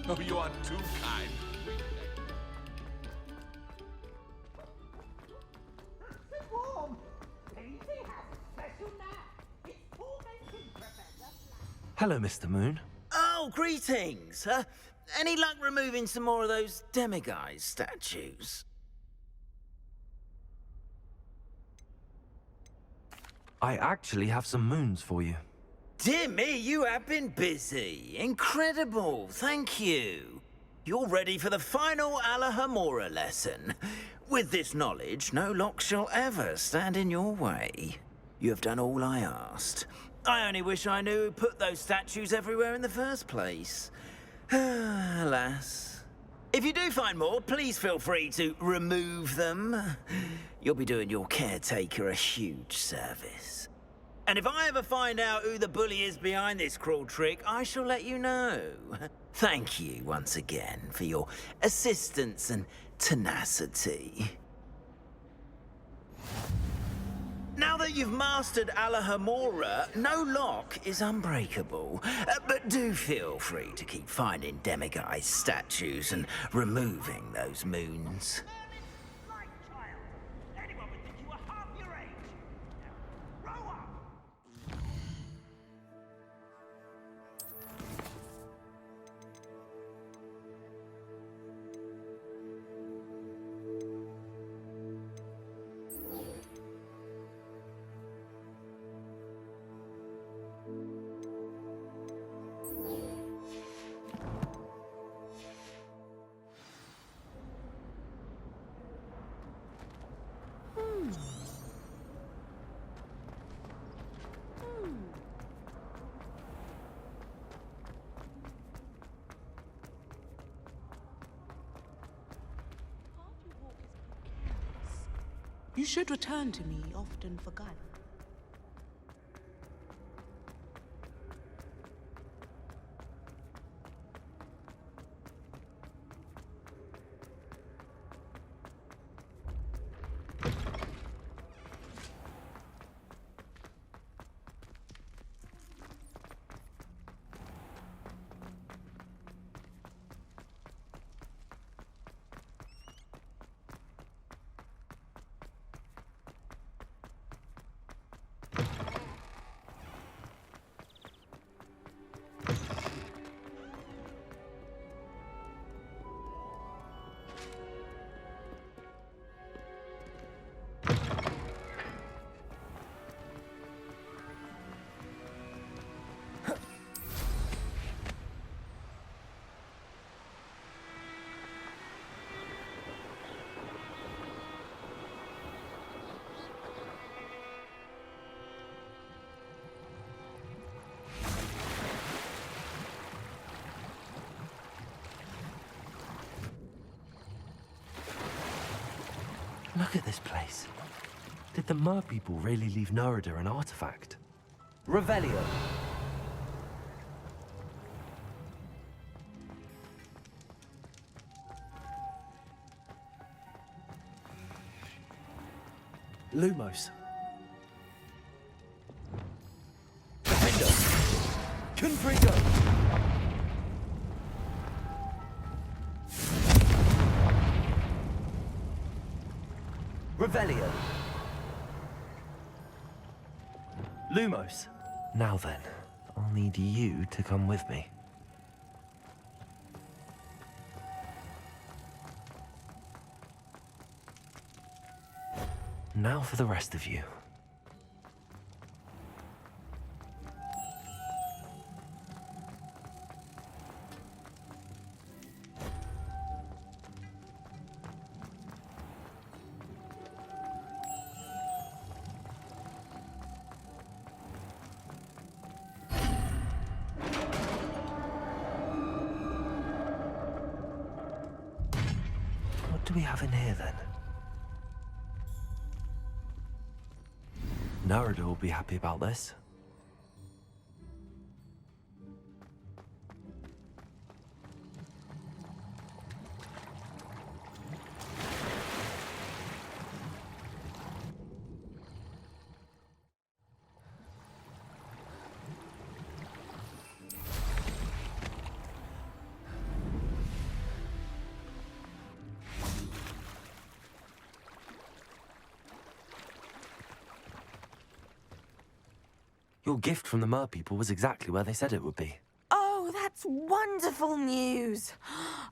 Oh, you are too kind. Warm. Daisy has a special nap. It's tormenting Professor. Hello, Mr. Moon. Oh, greetings. Any luck removing some more of those demiguise statues? I actually have some moons for you. Dear me, you have been busy. Incredible, thank you. You're ready for the final Alahamora lesson. With this knowledge, no lock shall ever stand in your way. You have done all I asked. I only wish I knew who put those statues everywhere in the first place. Alas. If you do find more, please feel free to remove them. You'll be doing your caretaker a huge service. And if I ever find out who the bully is behind this cruel trick, I shall let you know. Thank you once again for your assistance and tenacity. Now that you've mastered Alahamora, no lock is unbreakable. But do feel free to keep finding demiguise statues and removing those moons. Like child. Anyone would think you were half your age. Now, grow up. You should return to me, often forgotten. Look at this place. Did the Mer people really leave Nerida an artifact? Revelio. Lumos. Defender. Confrigo. Revelio. Lumos. Now then, I'll need you to come with me. Now for the rest of you. What do we have in here then? Nerida will be happy about this. Your gift from the Mer people was exactly where they said it would be. Oh, that's wonderful news.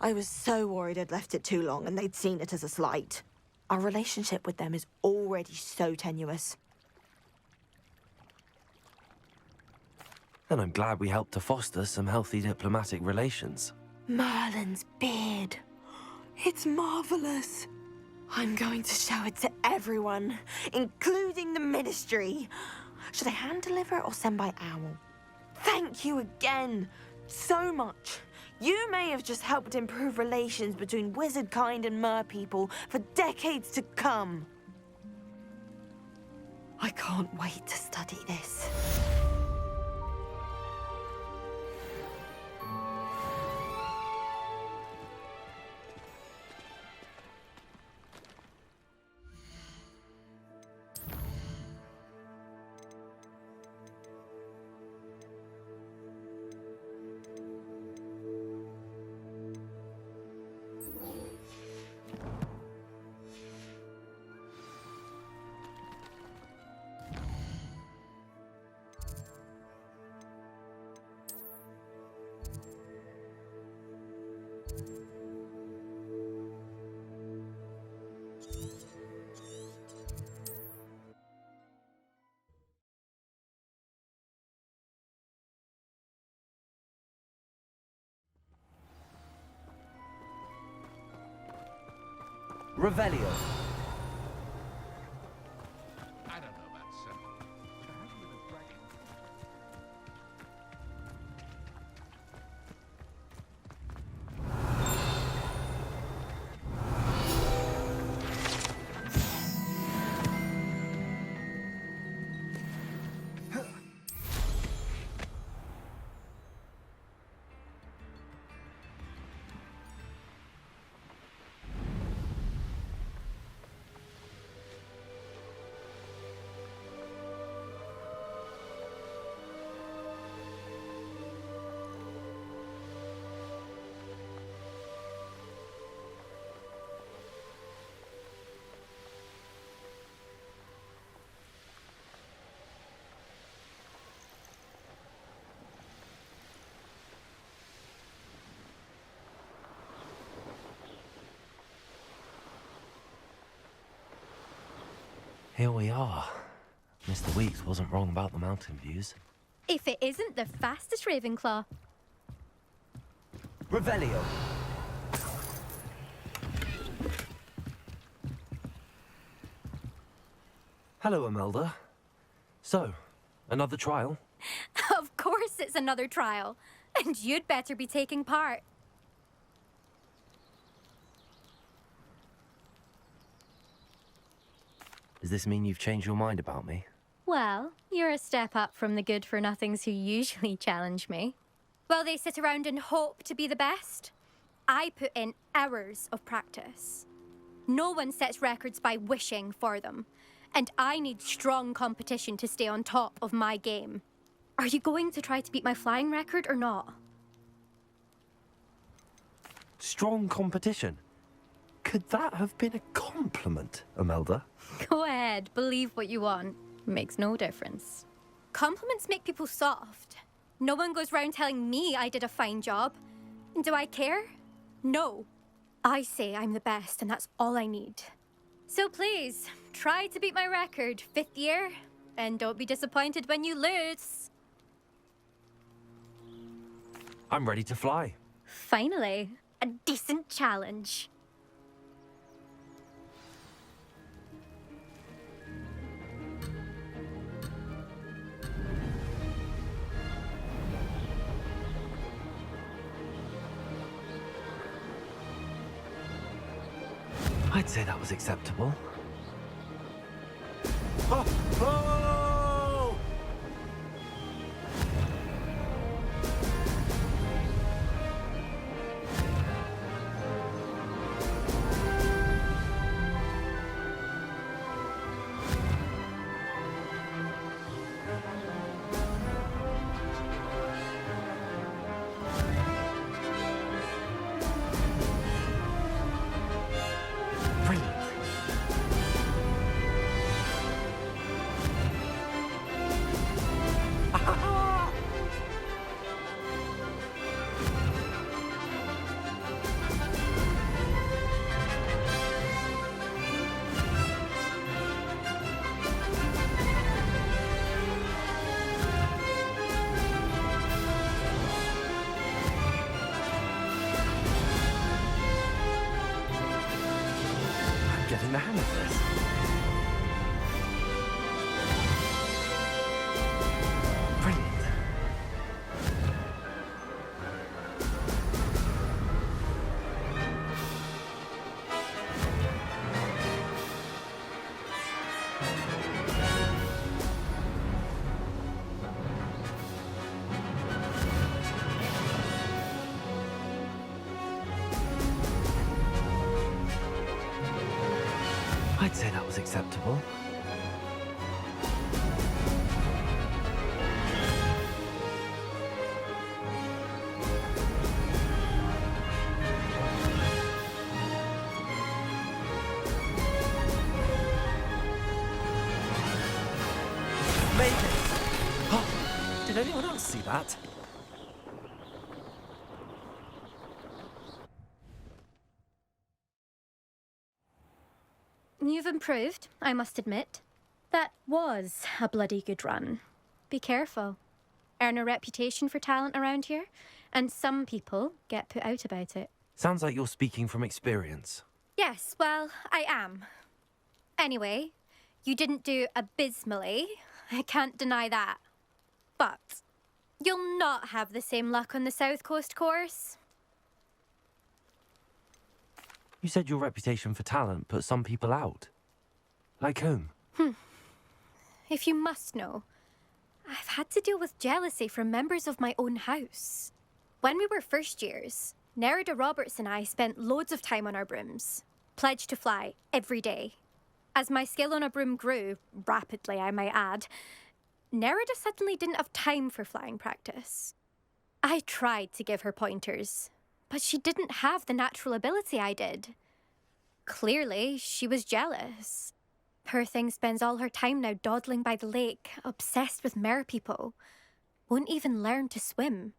I was so worried I'd left it too long and they'd seen it as a slight. Our relationship with them is already so tenuous. And I'm glad we helped to foster some healthy diplomatic relations. Merlin's beard. It's marvelous. I'm going to show it to everyone, including the Ministry. Should I hand deliver it or send by owl? Thank you again, so much. You may have just helped improve relations between wizard kind and mer people for decades to come. I can't wait to study this. Revelio. I don't know about simple. Perhaps with a dragon. Here we are. Mr. Weeks wasn't wrong about the mountain views. If it isn't the fastest Ravenclaw. Revelio. Hello, Imelda. So, another trial? Of course it's another trial. And you'd better be taking part. Does this mean you've changed your mind about me? Well, you're a step up from the good-for-nothings who usually challenge me. While they sit around and hope to be the best, I put in hours of practice. No one sets records by wishing for them, and I need strong competition to stay on top of my game. Are you going to try to beat my flying record or not? Strong competition? Could that have been a compliment, Imelda? Go ahead, believe what you want. Makes no difference. Compliments make people soft. No one goes round telling me I did a fine job. And do I care? No. I say I'm the best, and that's all I need. So please, try to beat my record, 5th year, and don't be disappointed when you lose. I'm ready to fly. Finally, a decent challenge. I'd say that was acceptable. Oh! Oh! Brilliant. I'm getting the hang of this. Brilliant. I'd say that was acceptable. Made it! Oh, did anyone else see that? You've improved, I must admit. That was a bloody good run. Be careful. Earn a reputation for talent around here, and some people get put out about it. Sounds like you're speaking from experience. Yes, well, I am. Anyway, you didn't do abysmally. I can't deny that. But you'll not have the same luck on the South Coast course. You said your reputation for talent put some people out. Like whom? If you must know, I've had to deal with jealousy from members of my own house. When we were first years, Nerida Roberts and I spent loads of time on our brooms, pledged to fly every day. As my skill on a broom grew, rapidly I might add, Nerida suddenly didn't have time for flying practice. I tried to give her pointers, but she didn't have the natural ability I did. Clearly, she was jealous. Poor thing spends all her time now dawdling by the lake, obsessed with merpeople. Won't even learn to swim.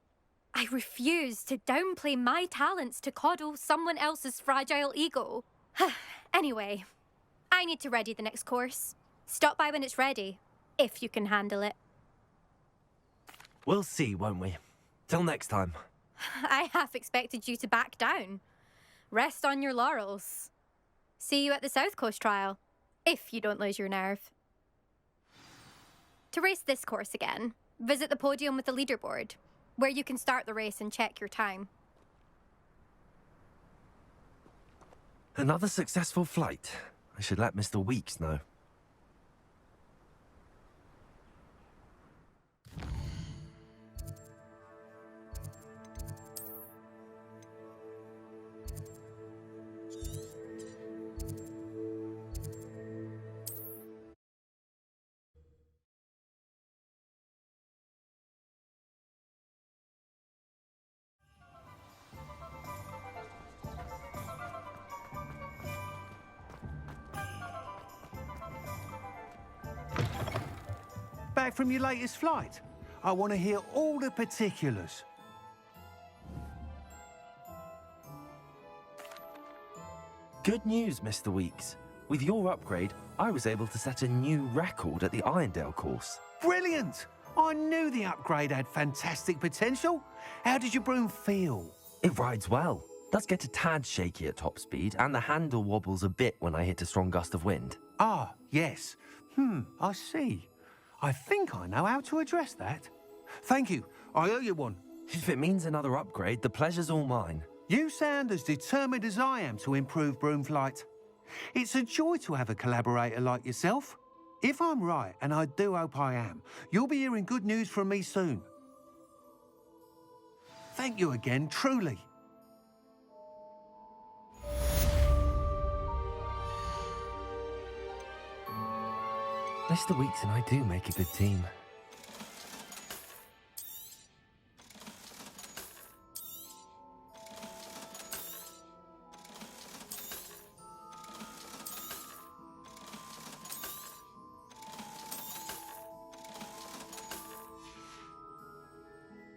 I refuse to downplay my talents to coddle someone else's fragile ego. Anyway, I need to ready the next course. Stop by when it's ready, if you can handle it. We'll see, won't we? Till next time. I half expected you to back down. Rest on your laurels. See you at the South Coast trial, if you don't lose your nerve. To race this course again, visit the podium with the leaderboard, where you can start the race and check your time. Another successful flight. I should let Mr. Weeks know. Back from your latest flight? I want to hear all the particulars. Good news, Mr. Weeks. With your upgrade, I was able to set a new record at the Irondale course. Brilliant! I knew the upgrade had fantastic potential. How did your broom feel? It rides well. Does get a tad shaky at top speed, and the handle wobbles a bit when I hit a strong gust of wind. Ah, yes. I see. I think I know how to address that. Thank you. I owe you one. If it means another upgrade, the pleasure's all mine. You sound as determined as I am to improve broom flight. It's a joy to have a collaborator like yourself. If I'm right, and I do hope I am, you'll be hearing good news from me soon. Thank you again, truly. Mr. Weeks and I do make a good team.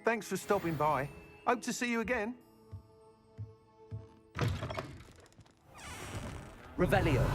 Thanks for stopping by. Hope to see you again. Revelio.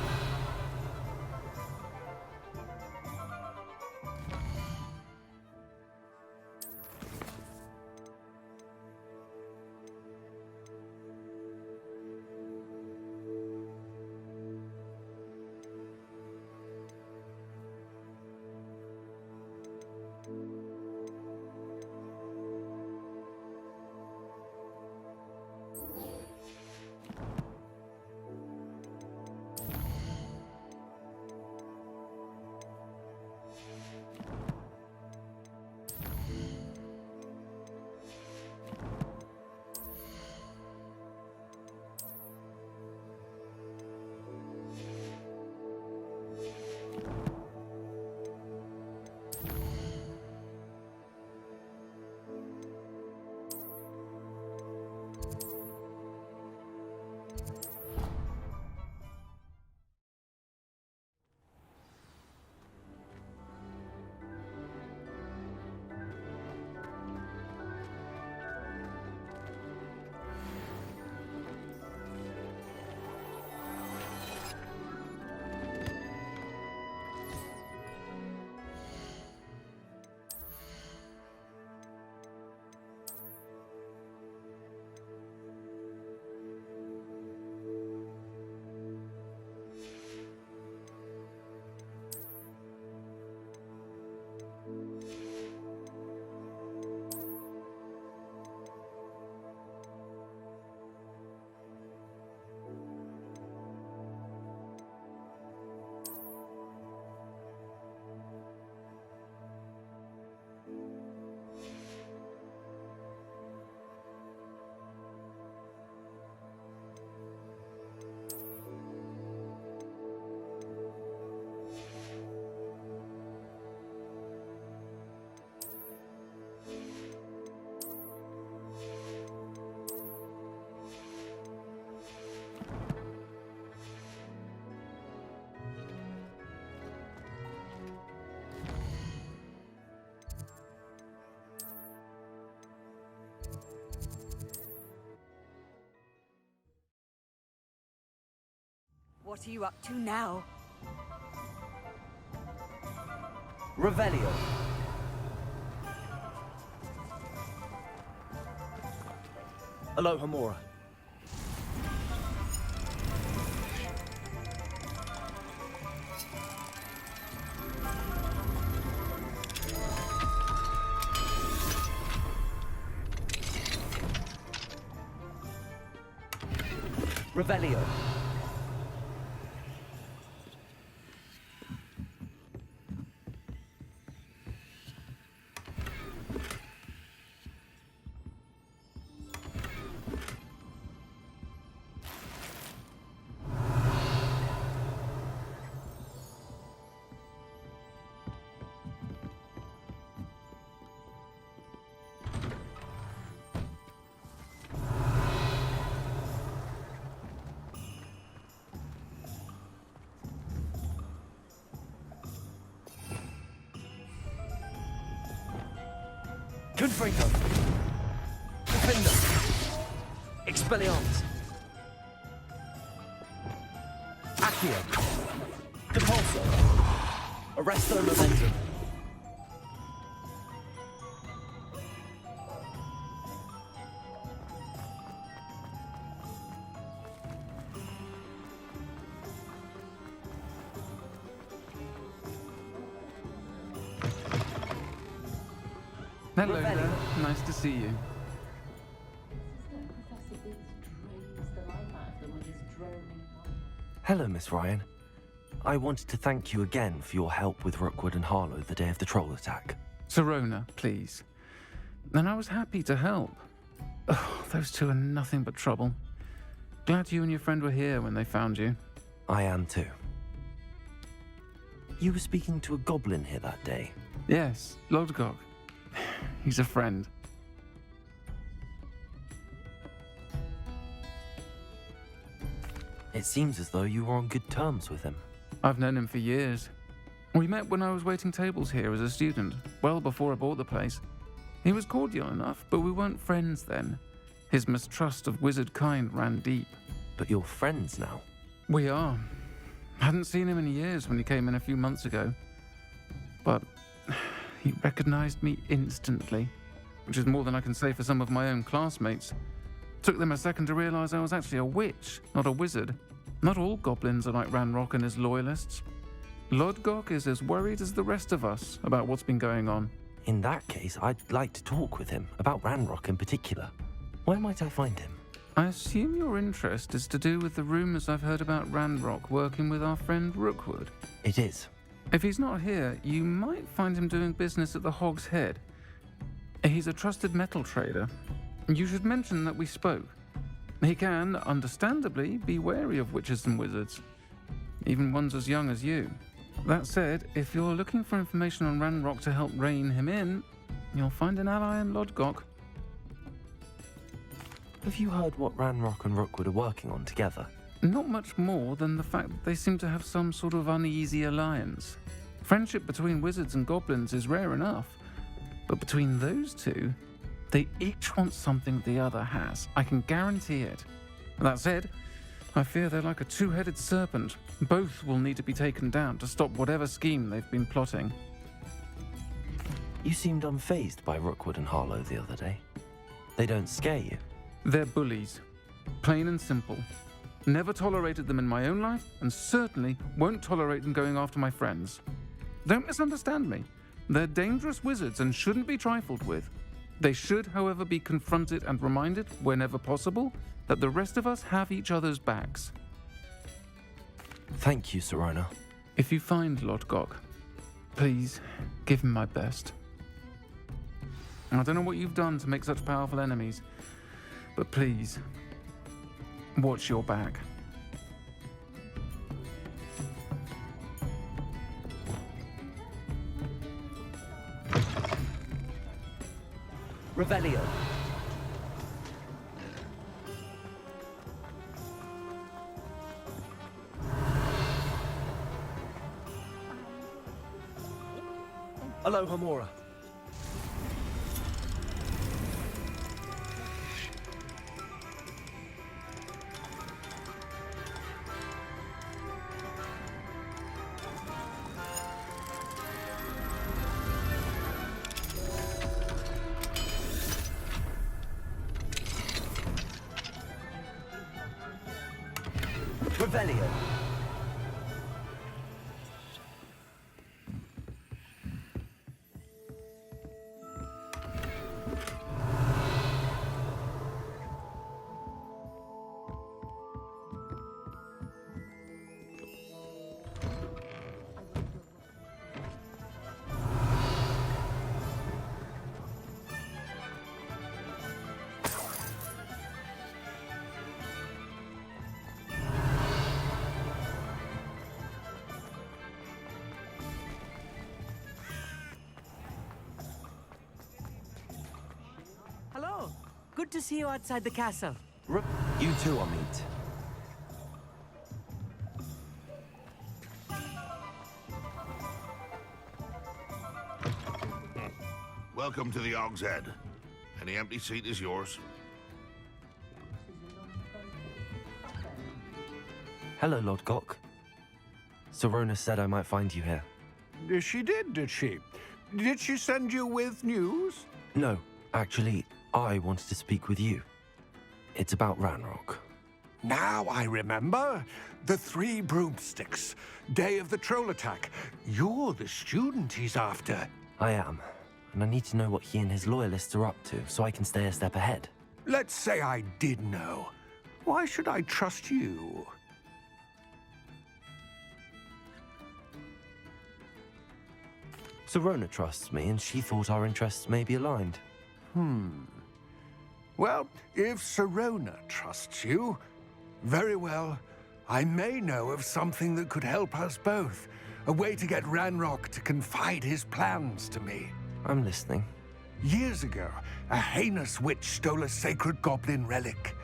What are you up to now? Revelio. Alohomora. Revelio. Confringo. Defender. Expelliarmus. Accio. Depulso. Arresto Momentum. Hello there. Nice to see you. Hello, Miss Ryan. I wanted to thank you again for your help with Rookwood and Harlow the day of the troll attack. Sirona, please. And I was happy to help. Oh, those two are nothing but trouble. Glad you and your friend were here when they found you. I am too. You were speaking to a goblin here that day. Yes, Lodgok. He's a friend. It seems as though you were on good terms with him. I've known him for years. We met when I was waiting tables here as a student, well before I bought the place. He was cordial enough, but we weren't friends then. His mistrust of wizard kind ran deep. But you're friends now. We are. Hadn't seen him in years when he came in a few months ago. But he recognized me instantly, which is more than I can say for some of my own classmates. Took them a second to realize I was actually a witch, not a wizard. Not all goblins are like Ranrock and his loyalists. Lodgok is as worried as the rest of us about what's been going on. In that case, I'd like to talk with him, about Ranrock in particular. Where might I find him? I assume your interest is to do with the rumors I've heard about Ranrock working with our friend Rookwood. It is. If he's not here, you might find him doing business at the Hog's Head. He's a trusted metal trader. You should mention that we spoke. He can, understandably, be wary of witches and wizards, even ones as young as you. That said, if you're looking for information on Ranrock to help rein him in, you'll find an ally in Lodgok. Have you heard what Ranrock and Rookwood are working on together? Not much more than the fact that they seem to have some sort of uneasy alliance. Friendship between wizards and goblins is rare enough, but between those two, they each want something the other has. I can guarantee it. That said, I fear they're like a two-headed serpent. Both will need to be taken down to stop whatever scheme they've been plotting. You seemed unfazed by Rookwood and Harlow the other day. They don't scare you? They're bullies. Plain and simple. Never tolerated them in my own life, and certainly won't tolerate them going after my friends. Don't misunderstand me. They're dangerous wizards and shouldn't be trifled with. They should, however, be confronted and reminded, whenever possible, that the rest of us have each other's backs. Thank you, Serona. If you find Lodgok, please give him my best. I don't know what you've done to make such powerful enemies, but please, watch your back. Revelio. Aloha Mora. Revelio. Hello. Good to see you outside the castle. You too, Amit. Welcome to the Hog's Head. Any empty seat is yours. Hello, Lodgok. Serona said I might find you here. She did she? Did she send you with news? No, actually, I wanted to speak with you. It's about Ranrock. Now I remember. The 3 broomsticks. Day of the troll attack. You're the student he's after. I am, and I need to know what he and his loyalists are up to so I can stay a step ahead. Let's say I did know. Why should I trust you? Serona trusts me, and she thought our interests may be aligned. Well, if Serona trusts you, very well. I may know of something that could help us both. A way to get Ranrock to confide his plans to me. I'm listening. Years ago, a heinous witch stole a sacred goblin relic.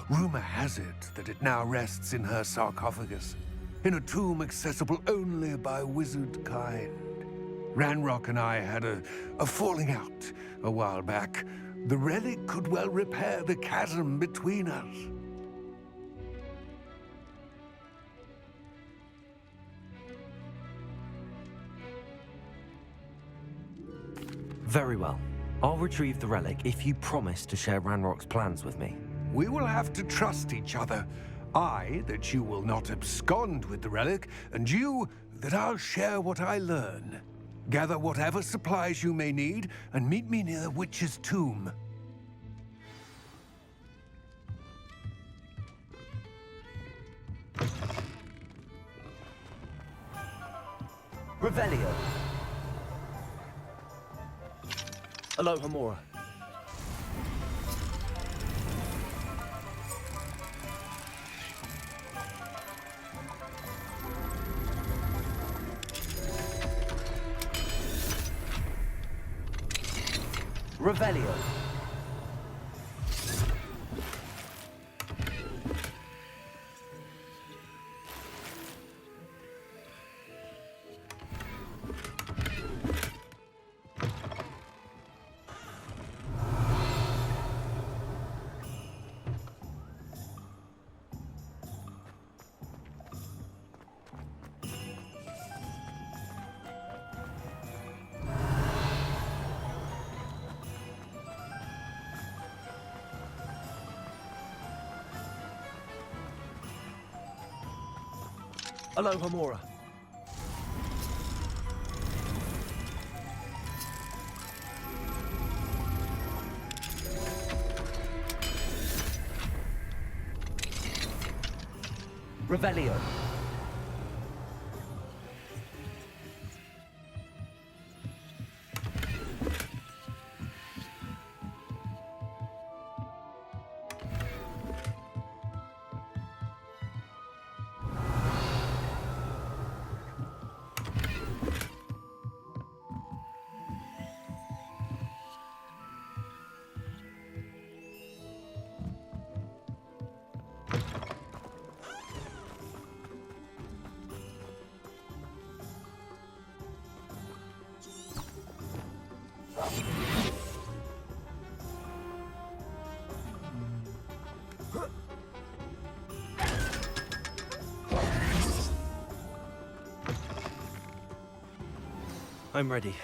Rumor has it that it now rests in her sarcophagus, in a tomb accessible only by wizard kind. Ranrock and I had a falling out a while back. The relic could well repair the chasm between us. Very well. I'll retrieve the relic if you promise to share Ranrock's plans with me. We will have to trust each other. I, that you will not abscond with the relic, and you, that I'll share what I learn. Gather whatever supplies you may need, and meet me near the witch's tomb. Revelio. Alohomora. Revelio. Alohomora. Revelio. I'm ready.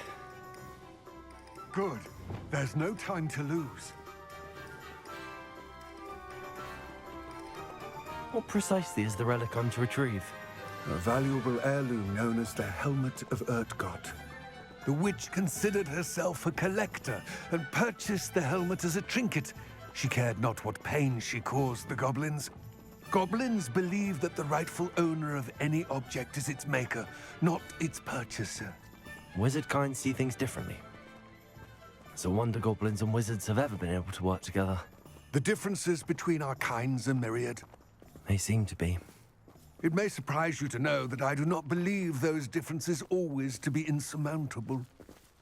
Good. There's no time to lose. What precisely is the relic I'm to retrieve? A valuable heirloom known as the Helmet of Urtgott. The witch considered herself a collector and purchased the helmet as a trinket. She cared not what pain she caused the goblins. Goblins believe that the rightful owner of any object is its maker, not its purchaser. Wizard kind see things differently. It's a wonder goblins and wizards have ever been able to work together. The differences between our kinds are myriad. They seem to be. It may surprise you to know that I do not believe those differences always to be insurmountable.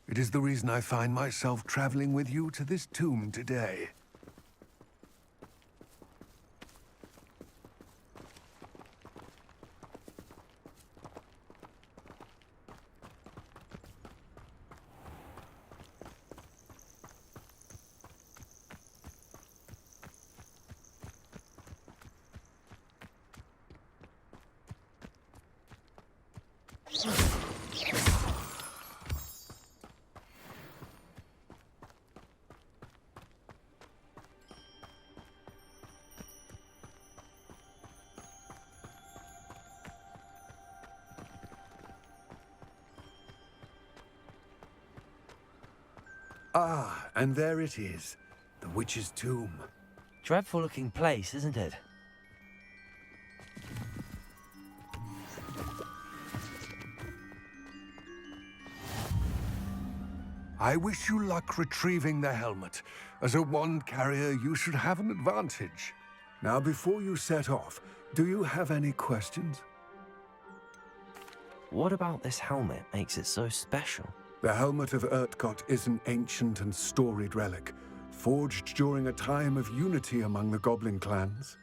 It is the reason I find myself traveling with you to this tomb today. Ah, and there it is. The witch's tomb. Dreadful looking place, isn't it? I wish you luck retrieving the helmet. As a wand carrier, you should have an advantage. Now, before you set off, do you have any questions? What about this helmet makes it so special? The Helmet of Urtgott is an ancient and storied relic, forged during a time of unity among the goblin clans.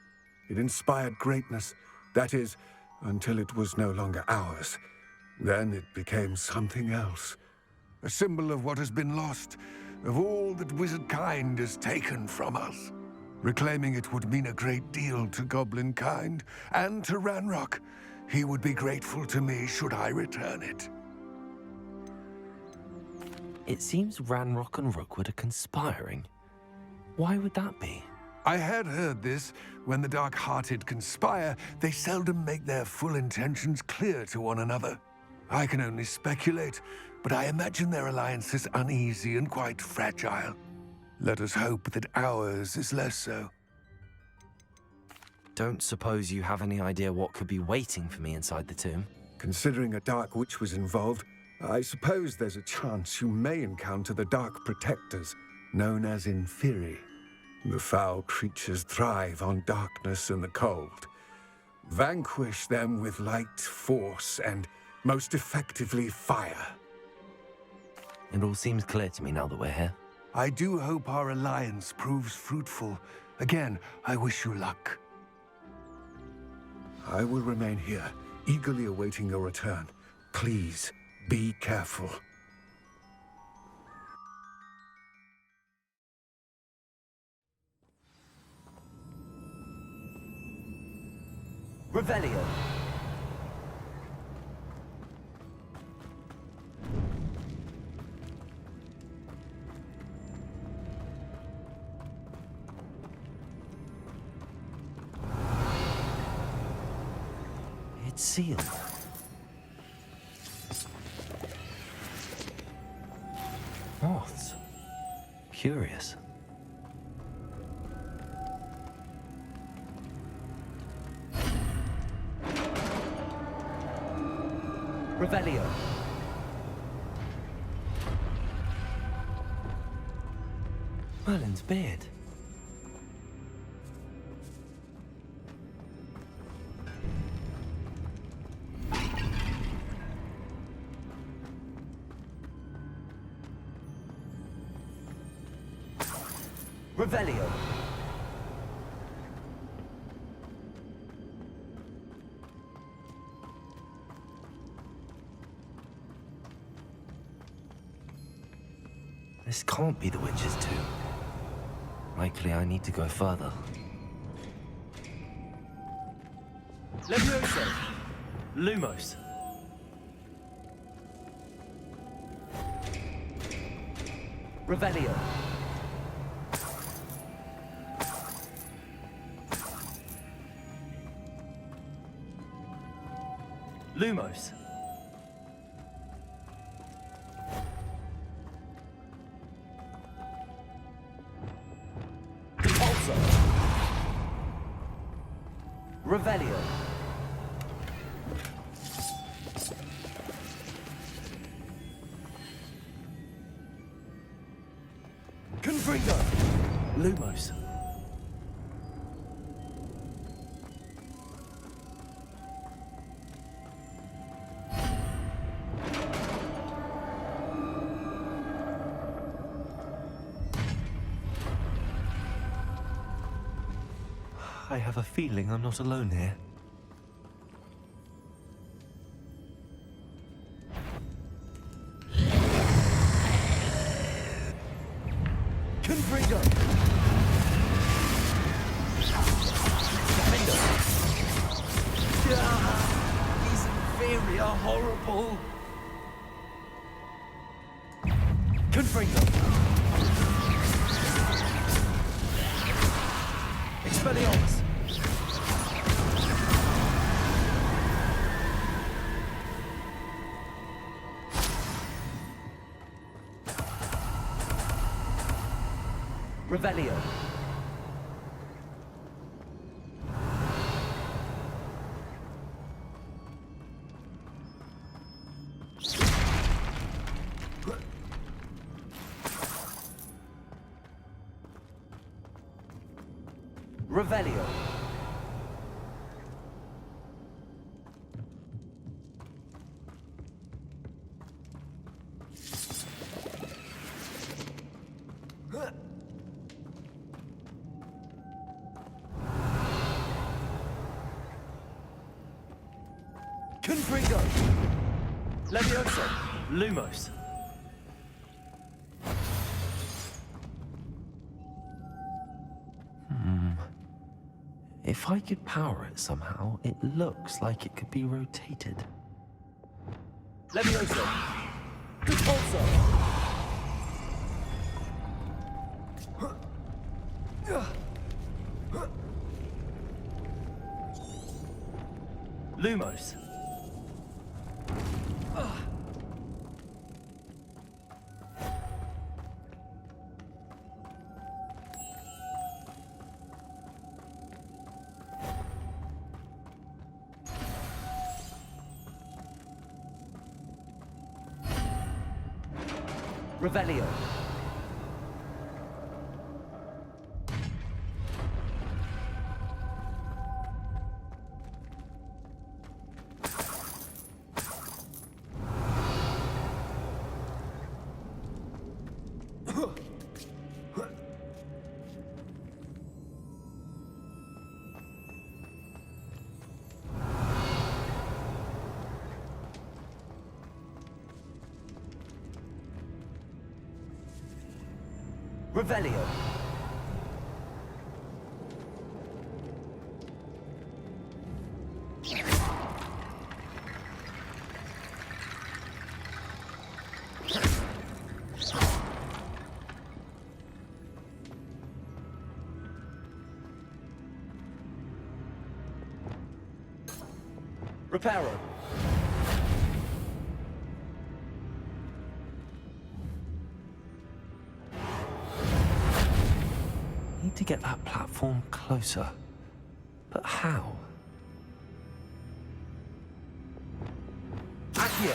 It inspired greatness, that is, until it was no longer ours. Then it became something else, a symbol of what has been lost, of all that wizard kind has taken from us. Reclaiming it would mean a great deal to goblin kind, and to Ranrock. He would be grateful to me should I return it. It seems Ranrock and Rookwood are conspiring. Why would that be? I had heard this. When the dark-hearted conspire, they seldom make their full intentions clear to one another. I can only speculate, but I imagine their alliance is uneasy and quite fragile. Let us hope that ours is less so. Don't suppose you have any idea what could be waiting for me inside the tomb? Considering a Dark Witch was involved, I suppose there's a chance you may encounter the Dark Protectors, known as Inferi. The foul creatures thrive on darkness and the cold. Vanquish them with light, force, and most effectively fire. It all seems clear to me now that we're here. I do hope our alliance proves fruitful. Again, I wish you luck. I will remain here, eagerly awaiting your return. Please, be careful. Revelio. It's sealed. Moths. Curious. Revelio. Merlin's beard. Revelio. This can't be the witch's tomb. Likely I need to go further. Levioso. Lumos. Revelio. Lumos. Revelio. Confringo. Lumos. I have a feeling I'm not alone here. Confringo. These Inferi are horrible. Confringo. Expelliarmus. Revelio. Revelio. Confringo. Levioso. Lumos. If I could power it somehow, it looks like it could be rotated. Levioso. Repulso. Lumos. Revelio. Revelio. Reparo. Need to get that platform closer. But how? Accio.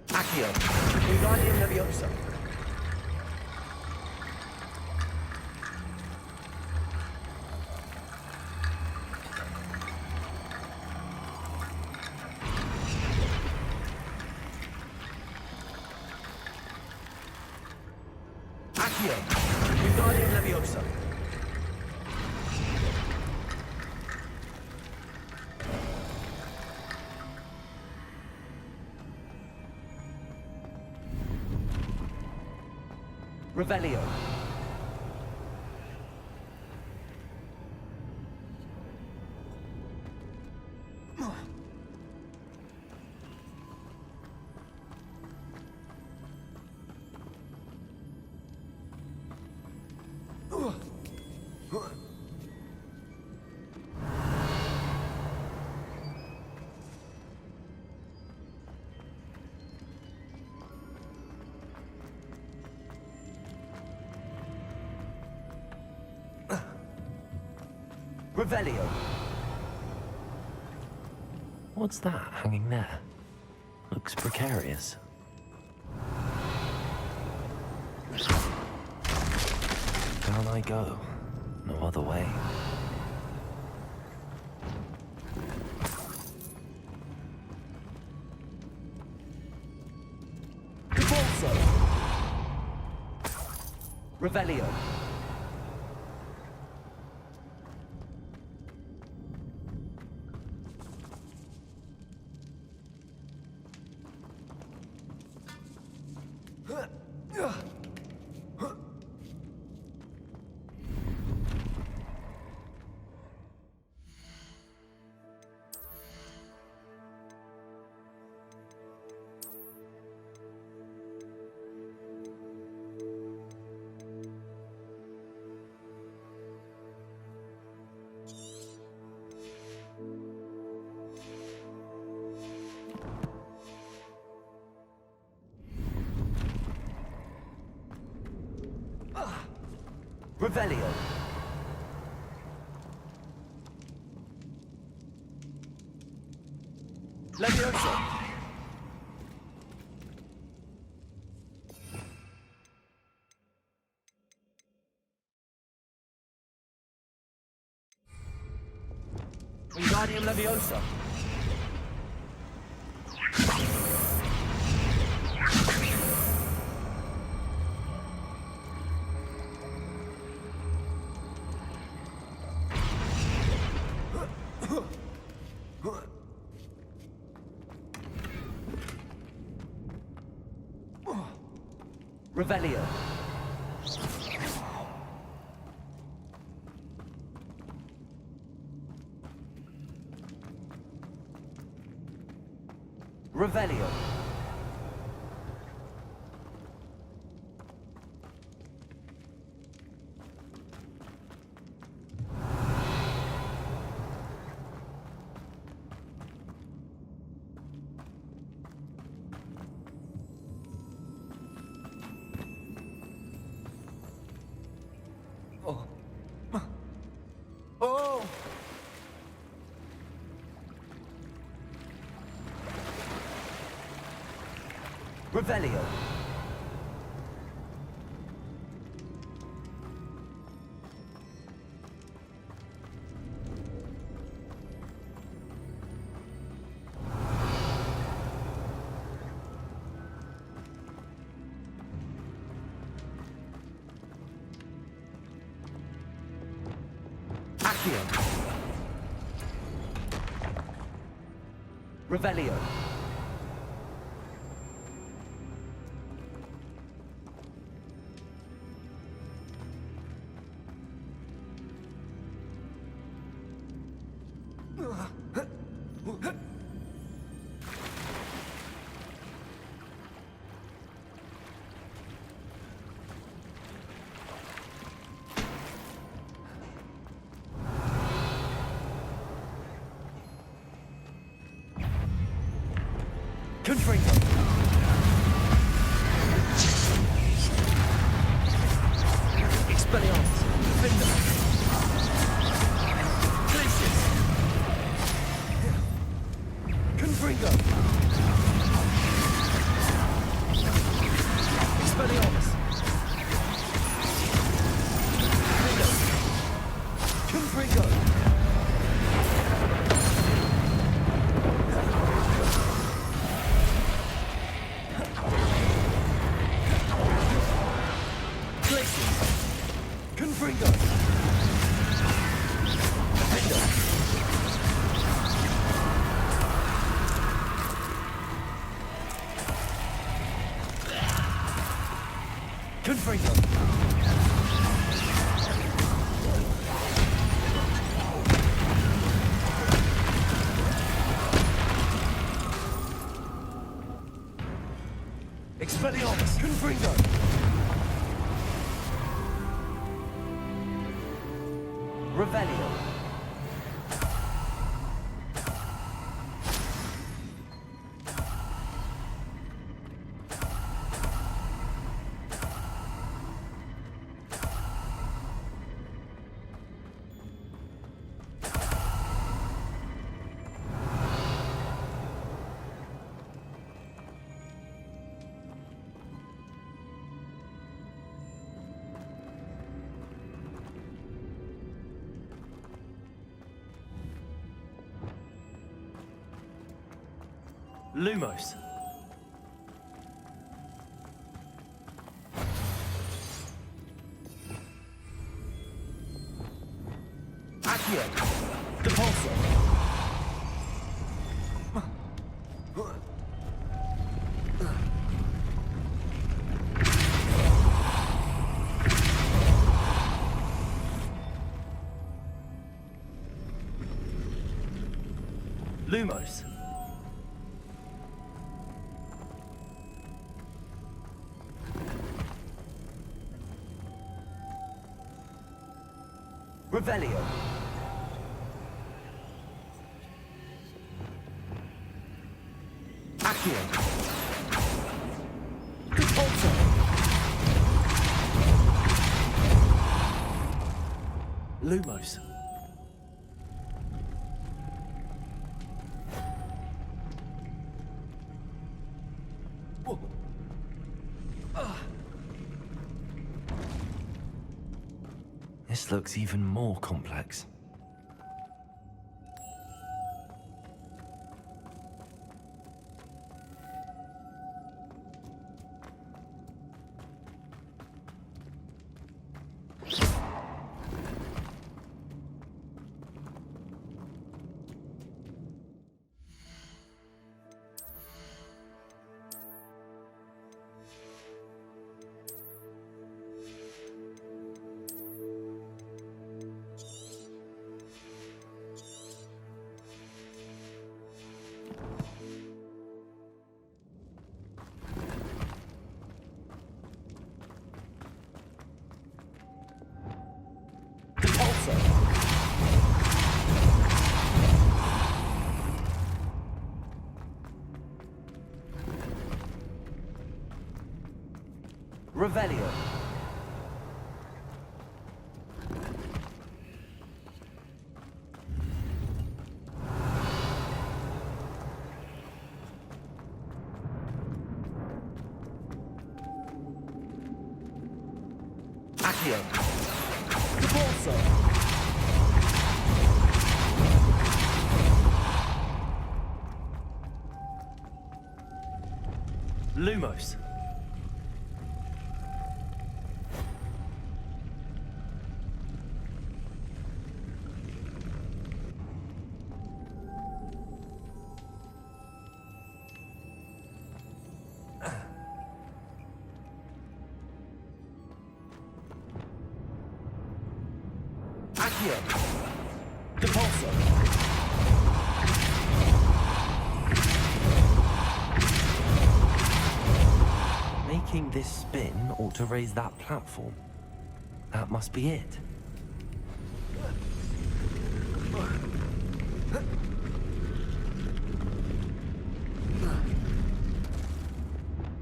Accio. Wingardium Leviosa. Accio. Wingardium Leviosa. Revelio. Revelio. What's that hanging there? Looks precarious. Down I go. No other way. Repulso. Revelio. Revelio. Leviosa. Wingardium Leviosa. Revelio. Revelio. Oh! Revelio. Accio. Revelio. Confringo. Expelliarmus. Defender. Glacius. Confringo. Expelliarmus. Confringo. Confringo. Defender. Confringo. Expelliarmus. Confringo. Revelio. Lumos. Accio. Depulso. Lumos. Revelio. Accio. Depulso. Lumos. This looks even more complex. Repulsor. Revelio. Accio. Repulsor. Lumos. Accio. Repulsor. Making this spin ought to raise that platform. That must be it.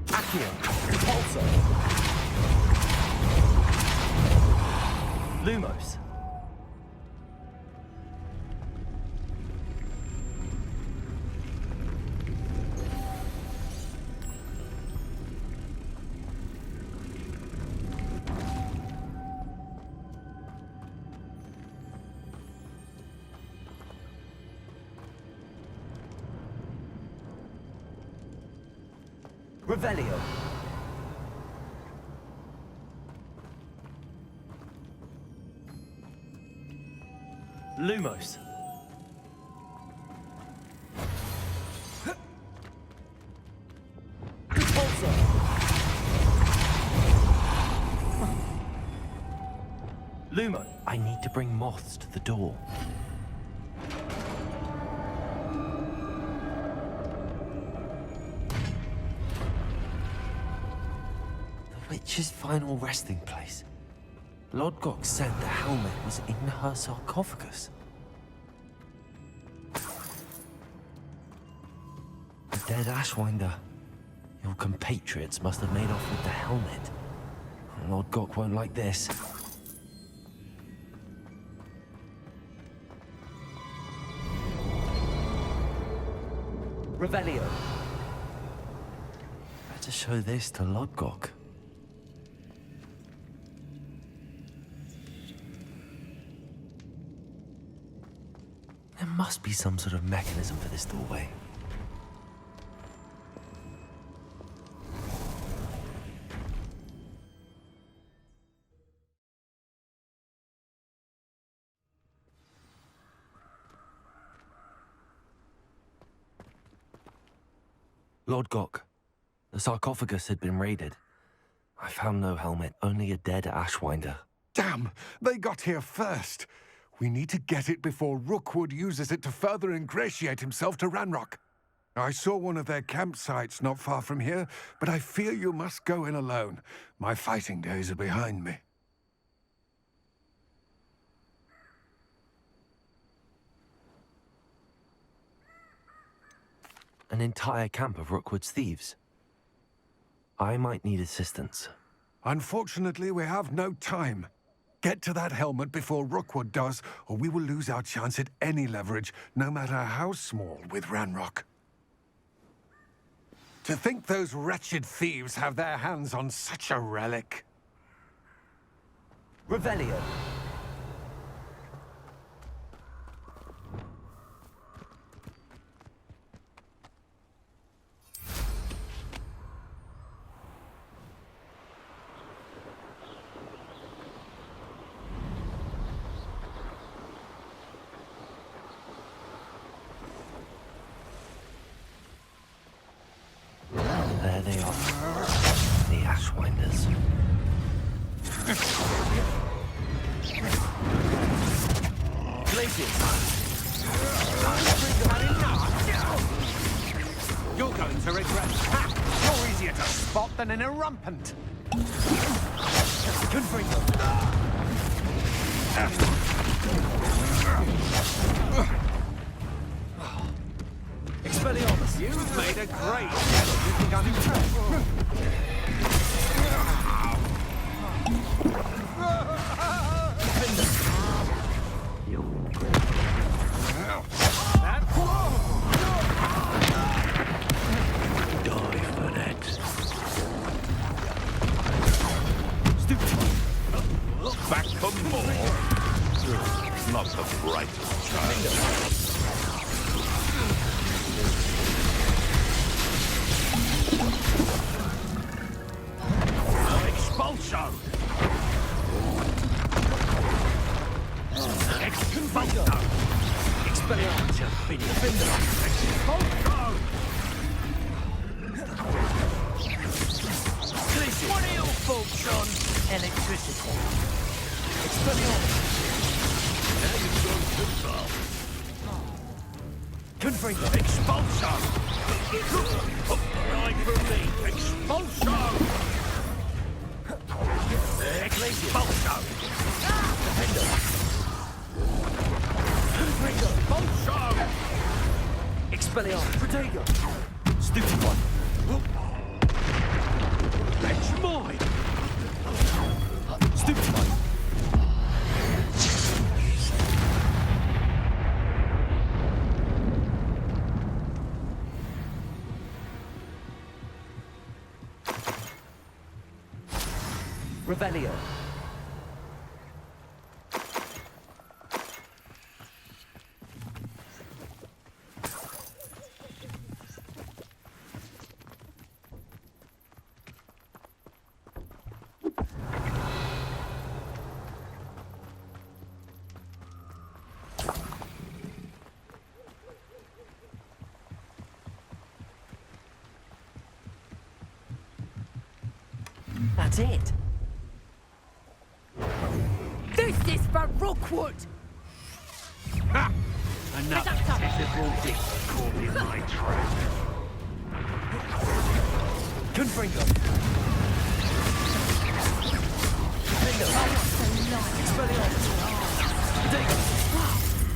Accio. Repulsor. Lumos. Revelio. Lumos. Repulsor. Lumo. I need to bring moths to the door. The witch's final resting place. Lodgok said the helmet was in her sarcophagus. The dead Ashwinder. Your compatriots must have made off with the helmet. Lodgok won't like this. Revelio. Better show this to Lodgok. There must be some sort of mechanism for this doorway. Lodgok, the sarcophagus had been raided. I found no helmet, only a dead Ashwinder. Damn! They got here first. We need to get it before Rookwood uses it to further ingratiate himself to Ranrock. I saw one of their campsites not far from here, but I fear you must go in alone. My fighting days are behind me. An entire camp of Rookwood's thieves. I might need assistance. Unfortunately, we have no time. Get to that helmet before Rookwood does, or we will lose our chance at any leverage, no matter how small, with Ranrock. To think those wretched thieves have their hands on such a relic. Revelio. There they are. The Ashwinders. Glacius. You're going to regret. Ha! You're easier to spot than an irrumpant. Confringo. Expelliarmus. You've made a great step. You think I'm impressed? Die for that. Back for more. Not the brightest child. Expulsion. Expulsion. Expelliarmus. Expulsion. What are your thoughts on electricity? Expelliarmus. Now you've gone too far. Confringo. Expulsion. Right for me. Expulsion. Expulsion. Defender. Confringo. Expulsion. Expelliarmus. Protego. Stupid one. That's mine. Stupid one. Revelio. That's it. This is for Rookwood! Ha! Another pitiful dick caught in my trap. Confringo.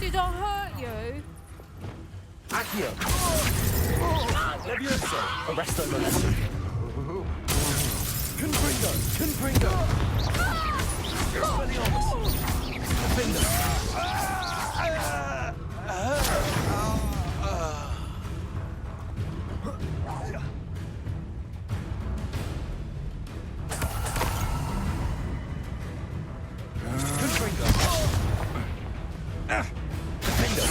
Did I hurt you? Accio. Levioso. Arresto molestum. Confringo. Confringo. Expelliarmus. Defender. Confringo. Defender.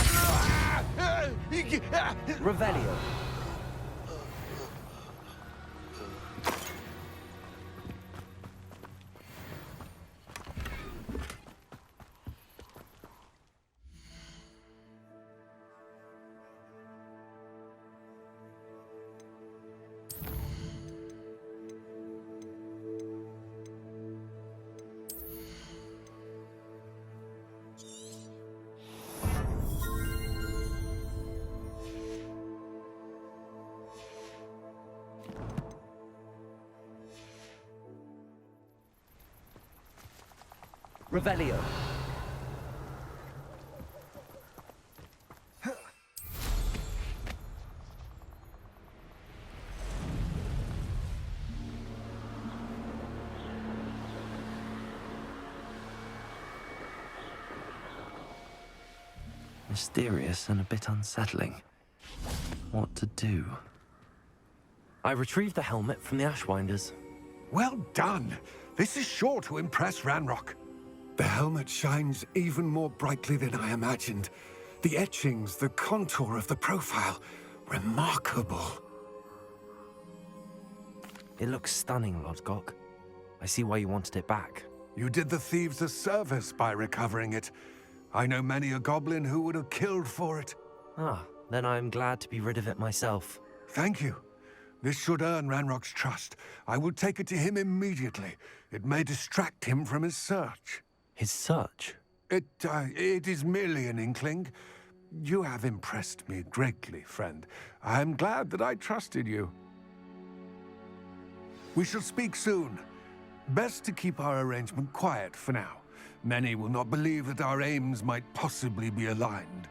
Revelio. Revelio. Mysterious and a bit unsettling. What to do? I retrieved the helmet from the Ashwinders. Well done. This is sure to impress Ranrock. The helmet shines even more brightly than I imagined. The etchings, the contour of the profile, remarkable. It looks stunning, Lodgok. I see why you wanted it back. You did the thieves a service by recovering it. I know many a goblin who would have killed for it. Ah, then I'm glad to be rid of it myself. Thank you. This should earn Ranrock's trust. I will take it to him immediately. It may distract him from his search. His search? It is merely an inkling. You have impressed me greatly, friend. I am glad that I trusted you. We shall speak soon. Best to keep our arrangement quiet for now. Many will not believe that our aims might possibly be aligned.